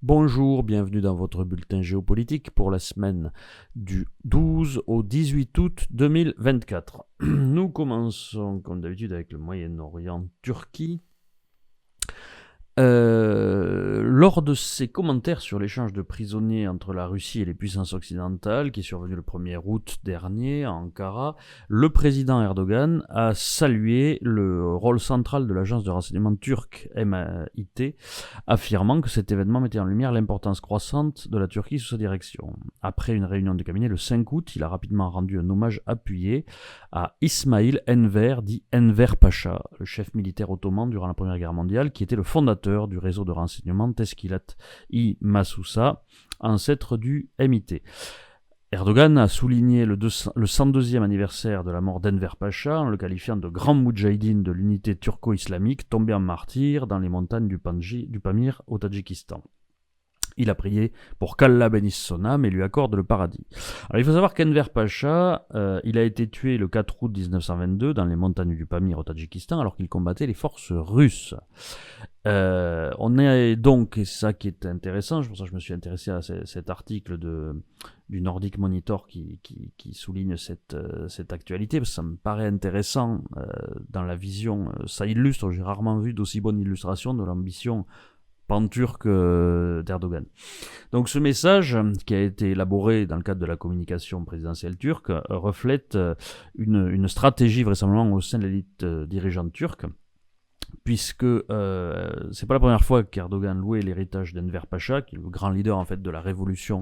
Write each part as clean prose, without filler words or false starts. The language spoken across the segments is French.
Bonjour, bienvenue dans votre bulletin géopolitique pour la semaine du 12 au 18 août 2024. Nous commençons comme d'habitude avec le Moyen-Orient, Turquie. Lors de ses commentaires sur l'échange de prisonniers entre la Russie et les puissances occidentales, qui est survenu le 1er août dernier à Ankara, le président Erdogan a salué le rôle central de l'agence de renseignement turque MIT, affirmant que cet événement mettait en lumière l'importance croissante de la Turquie sous sa direction. Après une réunion du cabinet le 5 août, il a rapidement rendu un hommage appuyé à Ismail Enver, dit Enver Pacha, le chef militaire ottoman durant la Première Guerre mondiale, qui était le fondateur du réseau de renseignement Teşkilat-i Masusa, ancêtre du MIT. Erdogan a souligné le 102e anniversaire de la mort d'Enver Pacha en le qualifiant de grand moudjahidine de l'unité turco-islamique tombé en martyr dans les montagnes du Pamir au Tadjikistan. Il a prié pour qu'Allah bénisse son âme et lui accorde le paradis. Alors il faut savoir qu'Enver Pacha, il a été tué le 4 août 1922 dans les montagnes du Pamir au Tadjikistan alors qu'il combattait les forces russes. On est donc, et c'est ça qui est intéressant, c'est pour ça que je me suis intéressé à cet article du Nordic Monitor qui souligne cette actualité, parce que ça me paraît intéressant dans la vision, ça illustre, j'ai rarement vu d'aussi bonne illustration de l'ambition pan-turc d'Erdogan. Donc ce message, qui a été élaboré dans le cadre de la communication présidentielle turque, reflète une stratégie vraisemblablement au sein de l'élite dirigeante turque, puisque c'est pas la première fois qu'Erdogan louait l'héritage d'Enver Pacha, qui est le grand leader en fait de la révolution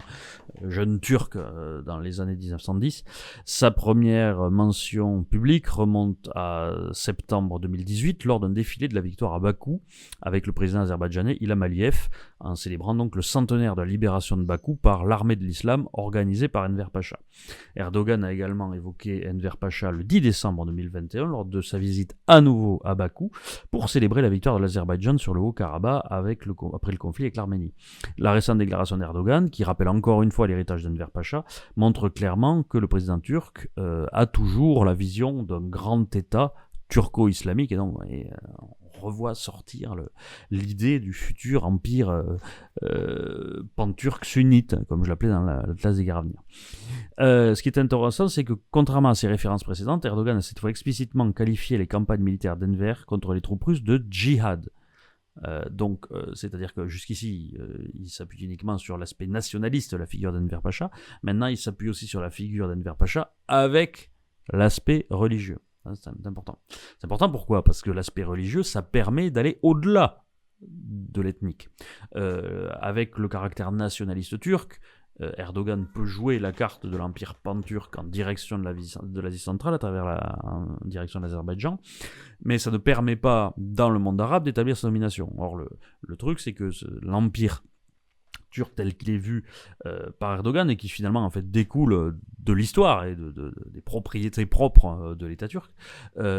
jeune turque dans les années 1910. Sa première mention publique remonte à septembre 2018 lors d'un défilé de la victoire à Bakou avec le président azerbaïdjanais Ilham Aliyev, en célébrant donc le centenaire de la libération de Bakou par l'armée de l'islam organisée par Enver Pacha. Erdogan a également évoqué Enver Pacha le 10 décembre 2021 lors de sa visite à nouveau à Bakou pour célébrer la victoire de l'Azerbaïdjan sur le Haut-Karabakh après le conflit avec l'Arménie. La récente déclaration d'Erdogan, qui rappelle encore une fois l'héritage d'Enver Pacha, montre clairement que le président turc a toujours la vision d'un grand État turco-islamique, et donc on revoit sortir l'idée du futur empire pan-turc sunnite, comme je l'appelais dans la classe des guerres à venir. Ce qui est intéressant, c'est que contrairement à ses références précédentes, Erdogan a cette fois explicitement qualifié les campagnes militaires d'Enver contre les troupes russes de djihad. C'est-à-dire que jusqu'ici, il s'appuie uniquement sur l'aspect nationaliste de la figure d'Enver Pacha. Maintenant, il s'appuie aussi sur la figure d'Enver Pacha avec l'aspect religieux. C'est important. C'est important pourquoi ? Parce que l'aspect religieux, ça permet d'aller au-delà de l'ethnique. Avec le caractère nationaliste turc, Erdogan peut jouer la carte de l'empire pan-turc en direction de l'Asie centrale, en direction de l'Azerbaïdjan, mais ça ne permet pas, dans le monde arabe, d'établir sa domination. Or, le truc, c'est que l'empire turc tel qu'il est vu par Erdogan et qui finalement en fait découle de l'histoire et des propriétés propres de l'État turc,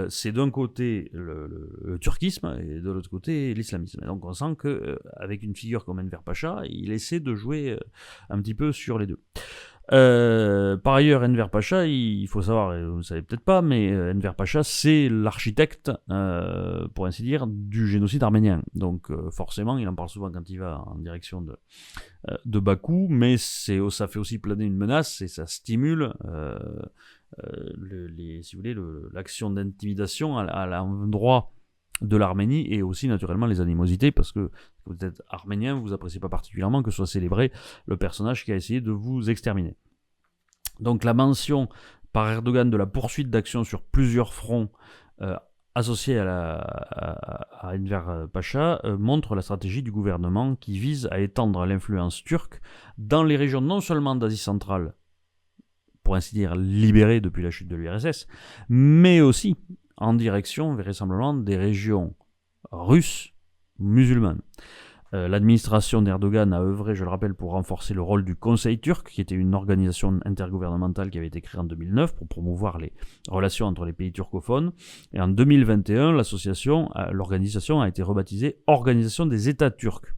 c'est d'un côté le turquisme et de l'autre côté l'islamisme. Et donc on sent qu'avec une figure comme Enver Pacha, il essaie de jouer un petit peu sur les deux. Par ailleurs, Enver Pacha, il faut savoir, et vous ne savez peut-être pas, mais Enver Pacha, c'est l'architecte, pour ainsi dire, du génocide arménien. Donc forcément, il en parle souvent quand il va en direction de Bakou, mais ça fait aussi planer une menace et ça stimule si vous voulez, l'action d'intimidation à l'endroit de l'Arménie et aussi naturellement les animosités, parce que vous êtes arménien, vous appréciez pas particulièrement que soit célébré le personnage qui a essayé de vous exterminer. Donc la mention par Erdogan de la poursuite d'actions sur plusieurs fronts associés à Enver Pacha montre la stratégie du gouvernement qui vise à étendre l'influence turque dans les régions non seulement d'Asie centrale, pour ainsi dire libérées depuis la chute de l'URSS, mais aussi en direction, vraisemblablement, des régions russes musulmanes. L'administration d'Erdogan a œuvré, je le rappelle, pour renforcer le rôle du Conseil turc, qui était une organisation intergouvernementale qui avait été créée en 2009 pour promouvoir les relations entre les pays turcophones. Et en 2021, l'organisation a été rebaptisée Organisation des États turcs,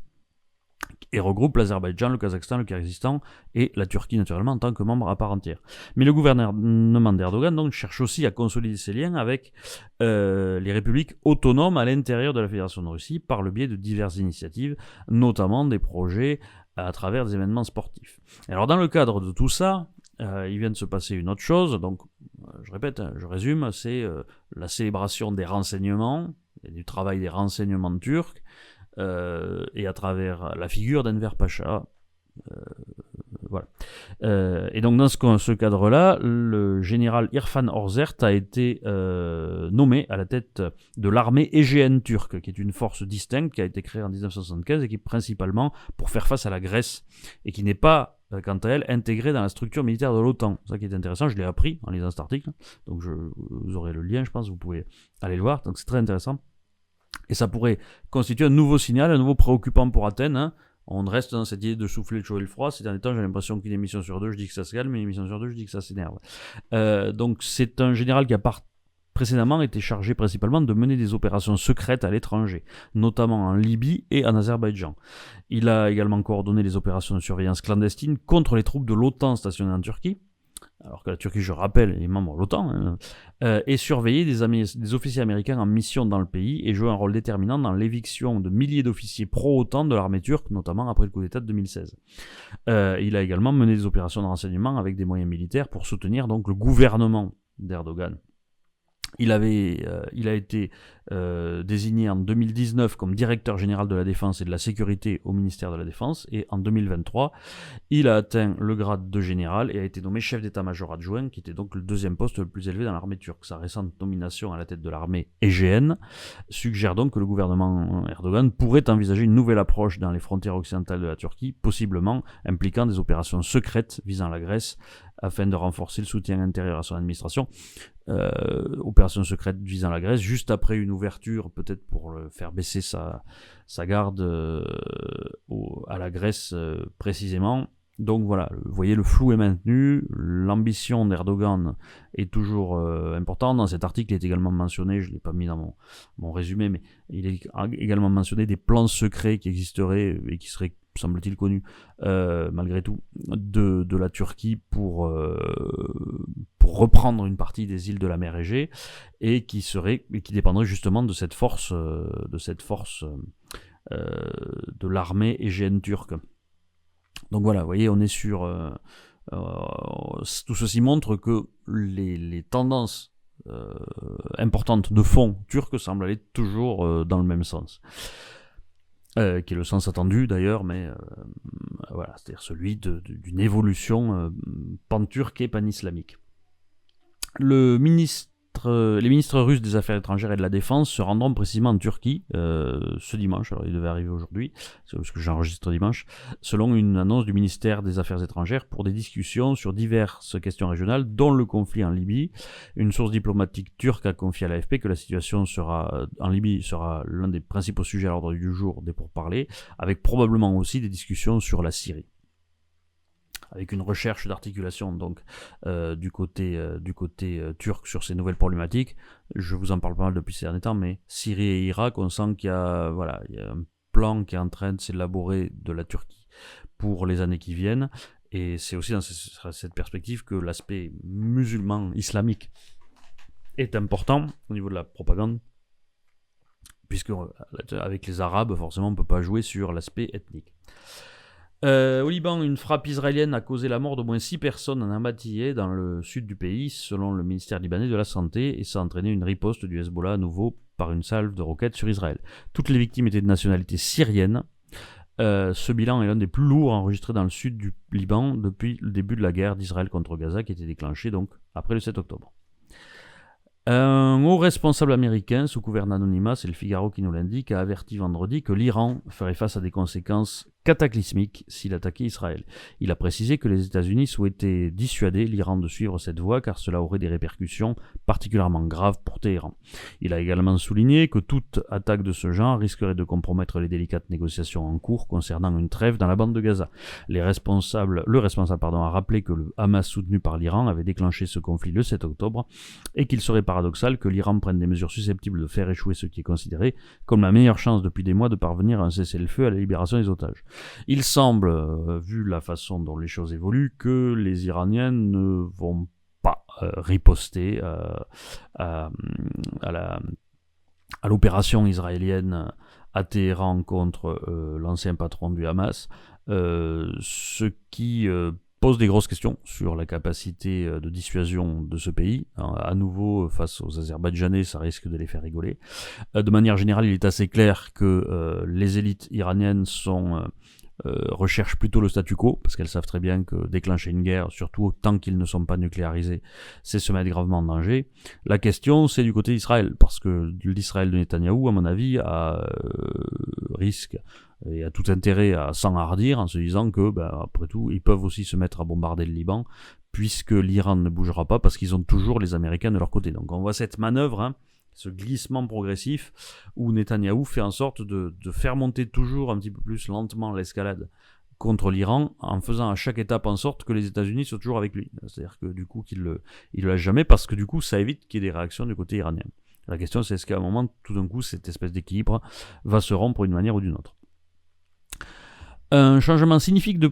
et regroupe l'Azerbaïdjan, le Kazakhstan, le Kyrgyzstan et la Turquie naturellement en tant que membre à part entière. Mais le gouvernement d'Erdogan donc cherche aussi à consolider ses liens avec les républiques autonomes à l'intérieur de la Fédération de Russie par le biais de diverses initiatives, notamment des projets à travers des événements sportifs. Alors dans le cadre de tout ça, il vient de se passer une autre chose, donc je répète, je résume, c'est la célébration des renseignements, et du travail des renseignements turcs, et à travers la figure d'Enver Pacha. Voilà. Et donc dans ce cadre-là, le général Irfan Orzert a été nommé à la tête de l'armée égéenne turque, qui est une force distincte qui a été créée en 1975 et qui est principalement pour faire face à la Grèce, et qui n'est pas, quant à elle, intégrée dans la structure militaire de l'OTAN. C'est ça qui est intéressant, je l'ai appris en lisant cet article, donc vous aurez le lien, je pense, vous pouvez aller le voir, donc c'est très intéressant. Et ça pourrait constituer un nouveau signal, un nouveau préoccupant pour Athènes. Hein. On reste dans cette idée de souffler le chaud et le froid. Ces derniers temps, j'ai l'impression qu'une émission sur deux, je dis que ça se calme, mais une émission sur deux, je dis que ça s'énerve. Donc c'est un général qui a précédemment été chargé principalement de mener des opérations secrètes à l'étranger, notamment en Libye et en Azerbaïdjan. Il a également coordonné les opérations de surveillance clandestine contre les troupes de l'OTAN stationnées en Turquie, alors que la Turquie, je rappelle, est membre de l'OTAN, et surveiller des officiers américains en mission dans le pays et jouer un rôle déterminant dans l'éviction de milliers d'officiers pro-OTAN de l'armée turque, notamment après le coup d'État de 2016. Il a également mené des opérations de renseignement avec des moyens militaires pour soutenir donc le gouvernement d'Erdogan. Il a été désigné en 2019 comme directeur général de la défense et de la sécurité au ministère de la Défense, et en 2023, il a atteint le grade de général et a été nommé chef d'état-major adjoint, qui était donc le deuxième poste le plus élevé dans l'armée turque. Sa récente nomination à la tête de l'armée égéenne suggère donc que le gouvernement Erdogan pourrait envisager une nouvelle approche dans les frontières occidentales de la Turquie, possiblement impliquant des opérations secrètes visant la Grèce, afin de renforcer le soutien intérieur à son administration. Opération secrète visant la Grèce, juste après une ouverture, peut-être pour faire baisser sa garde à la Grèce précisément. Donc voilà, vous voyez, le flou est maintenu, l'ambition d'Erdogan est toujours importante. Dans cet article, il est également mentionné, je ne l'ai pas mis dans mon résumé, mais il est également mentionné des plans secrets qui existeraient et qui seraient, semble-t-il, connus malgré tout, de la Turquie pour reprendre une partie des îles de la mer Égée, et qui dépendrait justement de cette force de l'armée égéenne turque. Donc voilà, vous voyez, on est sur... tout ceci montre que les tendances importantes de fond turques semblent aller toujours dans le même sens. Qui est le sens attendu d'ailleurs, mais voilà, c'est-à-dire celui d'une évolution pan-turque et pan-islamique. Les ministres russes des Affaires étrangères et de la Défense se rendront précisément en Turquie ce dimanche. Alors, il devait arriver aujourd'hui, parce que j'enregistre dimanche, selon une annonce du ministère des Affaires étrangères, pour des discussions sur diverses questions régionales, dont le conflit en Libye. Une source diplomatique turque a confié à l'AFP que la situation en Libye sera l'un des principaux sujets à l'ordre du jour des pourparlers, avec probablement aussi des discussions sur la Syrie, avec une recherche d'articulation donc du côté turc sur ces nouvelles problématiques. Je vous en parle pas mal depuis ces derniers temps, mais Syrie et Irak, on sent qu'il y a un plan qui est en train de s'élaborer de la Turquie pour les années qui viennent, et c'est aussi dans cette perspective que l'aspect musulman islamique est important au niveau de la propagande, puisque avec les Arabes, forcément, on ne peut pas jouer sur l'aspect ethnique. Au Liban, une frappe israélienne a causé la mort d'au moins 6 personnes en Amatiyeh, dans le sud du pays, selon le ministère libanais de la Santé, et ça a entraîné une riposte du Hezbollah à nouveau par une salve de roquettes sur Israël. Toutes les victimes étaient de nationalité syrienne. Ce bilan est l'un des plus lourds enregistrés dans le sud du Liban depuis le début de la guerre d'Israël contre Gaza, qui était déclenchée donc après le 7 octobre. Un haut responsable américain, sous couvert d'anonymat, c'est le Figaro qui nous l'indique, a averti vendredi que l'Iran ferait face à des conséquences cataclysmiques s'il attaquait Israël. Il a précisé que les États-Unis souhaitaient dissuader l'Iran de suivre cette voie, car cela aurait des répercussions particulièrement graves pour Téhéran. Il a également souligné que toute attaque de ce genre risquerait de compromettre les délicates négociations en cours concernant une trêve dans la bande de Gaza. Le responsable a rappelé que le Hamas soutenu par l'Iran avait déclenché ce conflit le 7 octobre et qu'il serait paradoxal que l'Iran prenne des mesures susceptibles de faire échouer ce qui est considéré comme la meilleure chance depuis des mois de parvenir à un cessez-le-feu à la libération des otages. Il semble, vu la façon dont les choses évoluent, que les Iraniens ne vont pas riposter à l'opération israélienne à Téhéran contre l'ancien patron du Hamas, ce qui pose des grosses questions sur la capacité de dissuasion de ce pays. À nouveau, face aux Azerbaïdjanais, ça risque de les faire rigoler. De manière générale, il est assez clair que les élites iraniennes recherchent plutôt le statu quo, parce qu'elles savent très bien que déclencher une guerre, surtout tant qu'ils ne sont pas nucléarisés, c'est se mettre gravement en danger. La question, c'est du côté d'Israël, parce que l'Israël de Netanyahou, à mon avis, risque et a tout intérêt à s'enhardir en se disant que, après tout, ils peuvent aussi se mettre à bombarder le Liban, puisque l'Iran ne bougera pas, parce qu'ils ont toujours les Américains de leur côté. Donc on voit cette manœuvre, ce glissement progressif où Netanyahou fait en sorte de faire monter toujours un petit peu plus lentement l'escalade contre l'Iran, en faisant à chaque étape en sorte que les États-Unis soient toujours avec lui. C'est-à-dire que du coup, qu'il le lâche jamais, parce que du coup, ça évite qu'il y ait des réactions du côté iranien. La question, c'est est-ce qu'à un moment, tout d'un coup, cette espèce d'équilibre va se rompre d'une manière ou d'une autre. Un changement significatif de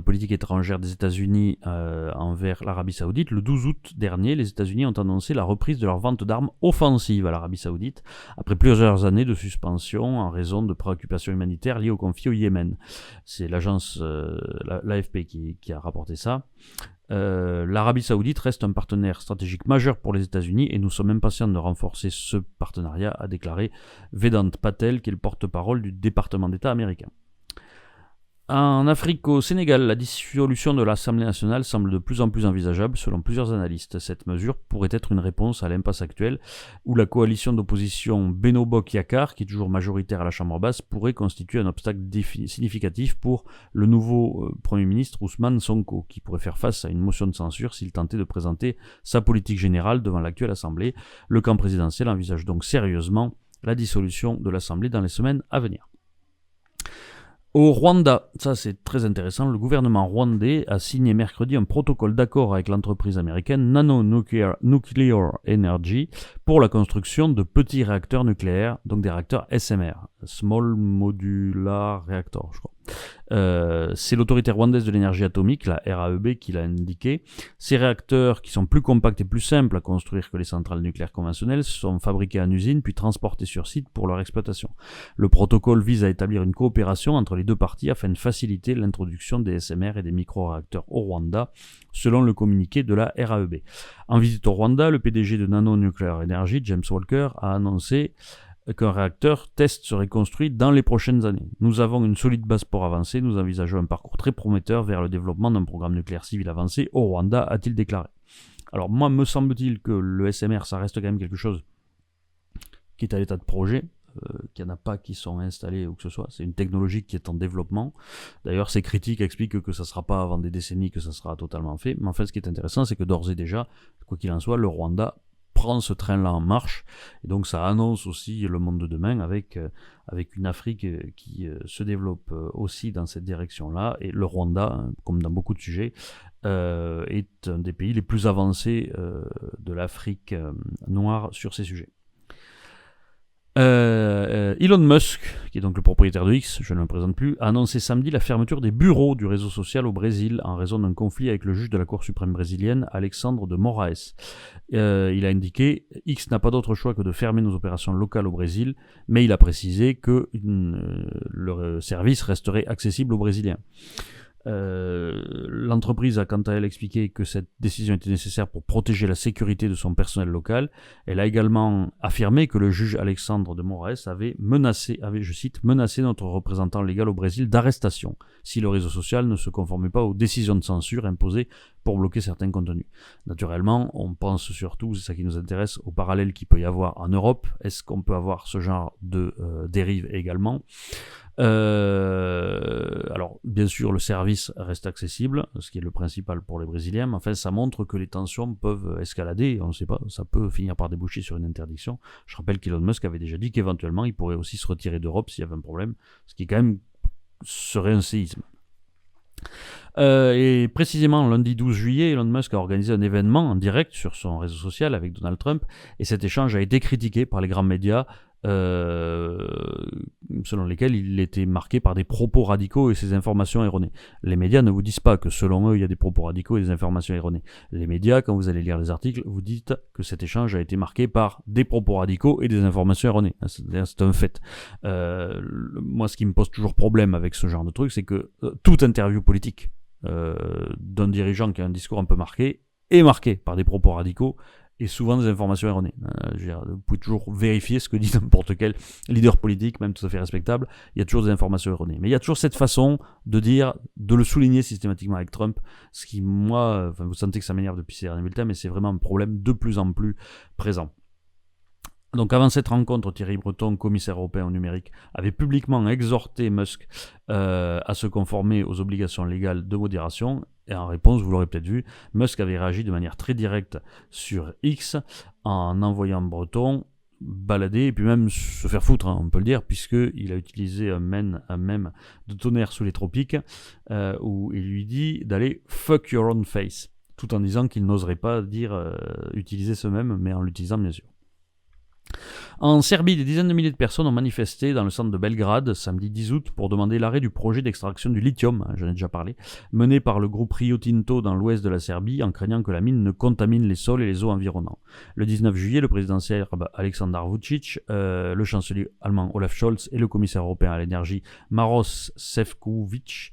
politique étrangère des États-Unis envers l'Arabie Saoudite. Le 12 août dernier, les États-Unis ont annoncé la reprise de leur vente d'armes offensives à l'Arabie Saoudite après plusieurs années de suspension en raison de préoccupations humanitaires liées au conflit au Yémen. C'est l'agence l'AFP qui a rapporté ça. L'Arabie Saoudite reste un partenaire stratégique majeur pour les États-Unis et nous sommes impatients de renforcer ce partenariat, a déclaré Vedant Patel, qui est le porte-parole du département d'État américain. En Afrique, au Sénégal, la dissolution de l'Assemblée nationale semble de plus en plus envisageable selon plusieurs analystes. Cette mesure pourrait être une réponse à l'impasse actuelle où la coalition d'opposition Benno Bokk Yakaar, qui est toujours majoritaire à la Chambre basse, pourrait constituer un obstacle significatif pour le nouveau Premier ministre Ousmane Sonko, qui pourrait faire face à une motion de censure s'il tentait de présenter sa politique générale devant l'actuelle Assemblée. Le camp présidentiel envisage donc sérieusement la dissolution de l'Assemblée dans les semaines à venir. Au Rwanda, ça c'est très intéressant, le gouvernement rwandais a signé mercredi un protocole d'accord avec l'entreprise américaine Nano Nuclear Energy pour la construction de petits réacteurs nucléaires, donc des réacteurs SMR, Small Modular Reactor, je crois. C'est l'autorité rwandaise de l'énergie atomique, la RAEB, qui l'a indiqué. Ces réacteurs, qui sont plus compacts et plus simples à construire que les centrales nucléaires conventionnelles, sont fabriqués en usine puis transportés sur site pour leur exploitation. Le protocole vise à établir une coopération entre les deux parties afin de faciliter l'introduction des SMR et des micro-réacteurs au Rwanda, selon le communiqué de la RAEB. En visite au Rwanda, le PDG de Nano Nuclear Energy, James Walker, a annoncé qu'un réacteur test serait construit dans les prochaines années. Nous avons une solide base pour avancer, nous envisageons un parcours très prometteur vers le développement d'un programme nucléaire civil avancé au Rwanda, a-t-il déclaré. Alors moi, me semble-t-il que le SMR, ça reste quand même quelque chose qui est à l'état de projet, qu'il n'y en a pas qui sont installés ou que ce soit. C'est une technologie qui est en développement. D'ailleurs, ces critiques expliquent que ça ne sera pas avant des décennies que ça sera totalement fait. Mais en fait, ce qui est intéressant, c'est que d'ores et déjà, quoi qu'il en soit, le Rwanda prend ce train-là en marche, et donc ça annonce aussi le monde de demain avec une Afrique qui se développe aussi dans cette direction-là, et le Rwanda, comme dans beaucoup de sujets, est un des pays les plus avancés de l'Afrique noire sur ces sujets. Elon Musk, qui est donc le propriétaire de X, je ne le présente plus, a annoncé samedi la fermeture des bureaux du réseau social au Brésil en raison d'un conflit avec le juge de la Cour suprême brésilienne, Alexandre de Moraes. Il a indiqué « X n'a pas d'autre choix que de fermer nos opérations locales au Brésil », mais il a précisé que le service resterait accessible aux Brésiliens. L'entreprise a quant à elle expliqué que cette décision était nécessaire pour protéger la sécurité de son personnel local. Elle a également affirmé que le juge Alexandre de Moraes avait, je cite, menacé notre représentant légal au Brésil d'arrestation si le réseau social ne se conformait pas aux décisions de censure imposées pour bloquer certains contenus. Naturellement, on pense surtout, c'est ça qui nous intéresse, au parallèle qu'il peut y avoir en Europe. Est-ce qu'on peut avoir ce genre de dérive également ? Alors, bien sûr, le service reste accessible, ce qui est le principal pour les Brésiliens, mais enfin, ça montre que les tensions peuvent escalader, on ne sait pas, ça peut finir par déboucher sur une interdiction. Je rappelle qu'Elon Musk avait déjà dit qu'éventuellement, il pourrait aussi se retirer d'Europe s'il y avait un problème, ce qui quand même serait un séisme. Et précisément lundi 12 juillet, Elon Musk a organisé un événement en direct sur son réseau social avec Donald Trump, et cet échange a été critiqué par les grands médias selon lesquels il était marqué par des propos radicaux et ses informations erronées. Les médias ne vous disent pas que selon eux il y a des propos radicaux et des informations erronées. Les médias, quand vous allez lire les articles, vous dites que cet échange a été marqué par des propos radicaux et des informations erronées. C'est un fait. Moi, ce qui me pose toujours problème avec ce genre de truc, c'est que toute interview politique d'un dirigeant qui a un discours un peu marqué est marqué par des propos radicaux et souvent des informations erronées. Vous pouvez toujours vérifier ce que dit n'importe quel leader politique, même tout à fait respectable, il y a toujours des informations erronées. Mais il y a toujours cette façon de dire, de le souligner systématiquement avec Trump, ce qui, moi, vous sentez que ça m'énerve depuis ces derniers bulletins, mais c'est vraiment un problème de plus en plus présent. Donc avant cette rencontre, Thierry Breton, commissaire européen au numérique, avait publiquement exhorté Musk à se conformer aux obligations légales de modération. Et en réponse, vous l'aurez peut-être vu, Musk avait réagi de manière très directe sur X en envoyant Breton balader et puis même se faire foutre, on peut le dire, puisqu'il a utilisé un mème de Tonnerre sous les tropiques où il lui dit d'aller fuck your own face, tout en disant qu'il n'oserait pas utiliser ce mème, mais en l'utilisant bien sûr. En Serbie, des dizaines de milliers de personnes ont manifesté dans le centre de Belgrade samedi 10 août pour demander l'arrêt du projet d'extraction du lithium, j'en ai déjà parlé, mené par le groupe Rio Tinto dans l'ouest de la Serbie en craignant que la mine ne contamine les sols et les eaux environnants. Le 19 juillet, le président serbe Aleksandar Vučić, le chancelier allemand Olaf Scholz et le commissaire européen à l'énergie Maroš Šefčovič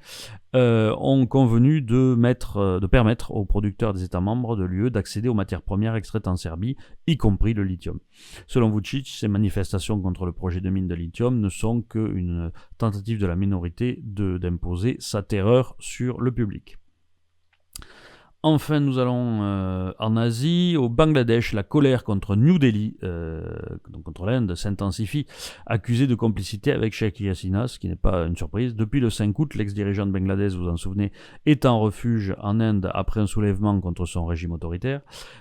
ont convenu de permettre aux producteurs des États membres de l'UE d'accéder aux matières premières extraites en Serbie, y compris le lithium. Selon Vučić, ces manifestations contre le projet de mine de lithium ne sont qu'une tentative de la minorité d'imposer sa terreur sur le public. Enfin, nous allons en Asie, au Bangladesh. La colère contre New Delhi, donc contre l'Inde, s'intensifie, accusée de complicité avec Sheikh Hasina, ce qui n'est pas une surprise. Depuis le 5 août, l'ex-dirigeant de Bangladesh, vous en souvenez, est en refuge en Inde après un soulèvement contre son régime autoritaire.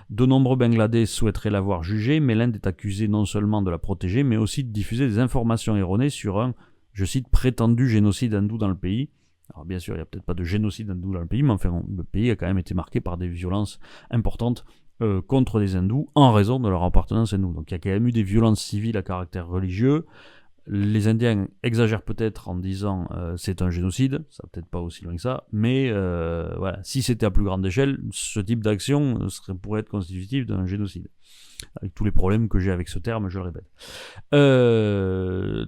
De nombreux Bangladais souhaiteraient l'avoir jugée, mais l'Inde est accusée non seulement de la protéger, mais aussi de diffuser des informations erronées sur un, je cite, prétendu génocide hindou dans le pays. Alors bien sûr, il n'y a peut-être pas de génocide hindou dans le pays, mais enfin, le pays a quand même été marqué par des violences importantes contre les hindous en raison de leur appartenance hindoue. Donc il y a quand même eu des violences civiles à caractère religieux. Les Indiens exagèrent peut-être en disant c'est un génocide, ça va peut-être pas aussi loin que ça, mais voilà, si c'était à plus grande échelle, ce type d'action pourrait être constitutif d'un génocide. Avec tous les problèmes que j'ai avec ce terme, je le répète.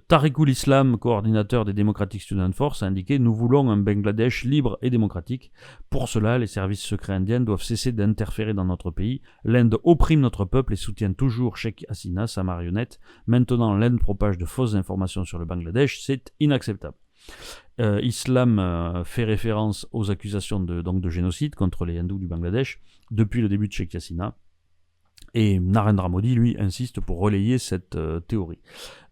Tariqul Islam, coordinateur des Democratic Student Force, a indiqué « Nous voulons un Bangladesh libre et démocratique. Pour cela, les services secrets indiens doivent cesser d'interférer dans notre pays. L'Inde opprime notre peuple et soutient toujours Sheikh Hasina, sa marionnette. Maintenant, l'Inde propage de fausses informations sur le Bangladesh. C'est inacceptable. » Islam fait référence aux accusations de génocide contre les hindous du Bangladesh depuis le début de Sheikh Hasina. Et Narendra Modi, lui, insiste pour relayer cette théorie.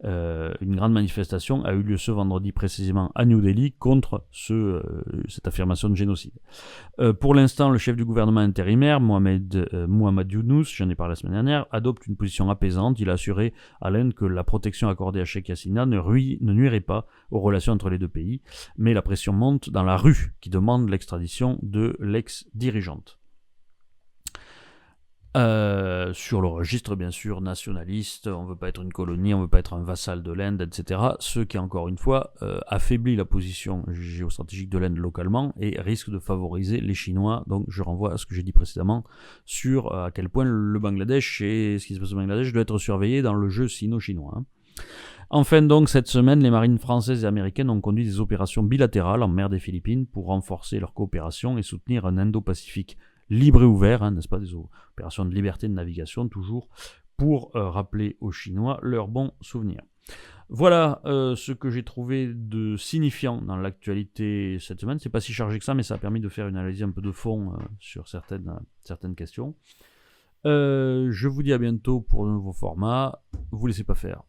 Une grande manifestation a eu lieu ce vendredi précisément à New Delhi contre cette affirmation de génocide. Pour l'instant, le chef du gouvernement intérimaire, Mohamed Yunus, j'en ai parlé la semaine dernière, adopte une position apaisante. Il a assuré à l'Inde que la protection accordée à Sheikh Hasina ne nuirait pas aux relations entre les deux pays, mais la pression monte dans la rue qui demande l'extradition de l'ex-dirigeante. Sur le registre bien sûr nationaliste, on ne veut pas être une colonie, on ne veut pas être un vassal de l'Inde, etc. Ce qui encore une fois affaiblit la position géostratégique de l'Inde localement et risque de favoriser les Chinois. Donc je renvoie à ce que j'ai dit précédemment sur à quel point le Bangladesh et ce qui se passe au Bangladesh doit être surveillé dans le jeu sino-chinois. Enfin donc, cette semaine, les marines françaises et américaines ont conduit des opérations bilatérales en mer des Philippines pour renforcer leur coopération et soutenir un Indo-Pacifique libre et ouvert, n'est-ce pas, des opérations de liberté de navigation toujours, pour rappeler aux Chinois leurs bons souvenirs. Voilà ce que j'ai trouvé de signifiant dans l'actualité cette semaine. C'est pas si chargé que ça, mais ça a permis de faire une analyse un peu de fond sur certaines questions. Je vous dis à bientôt pour de nouveaux formats. Vous laissez pas faire.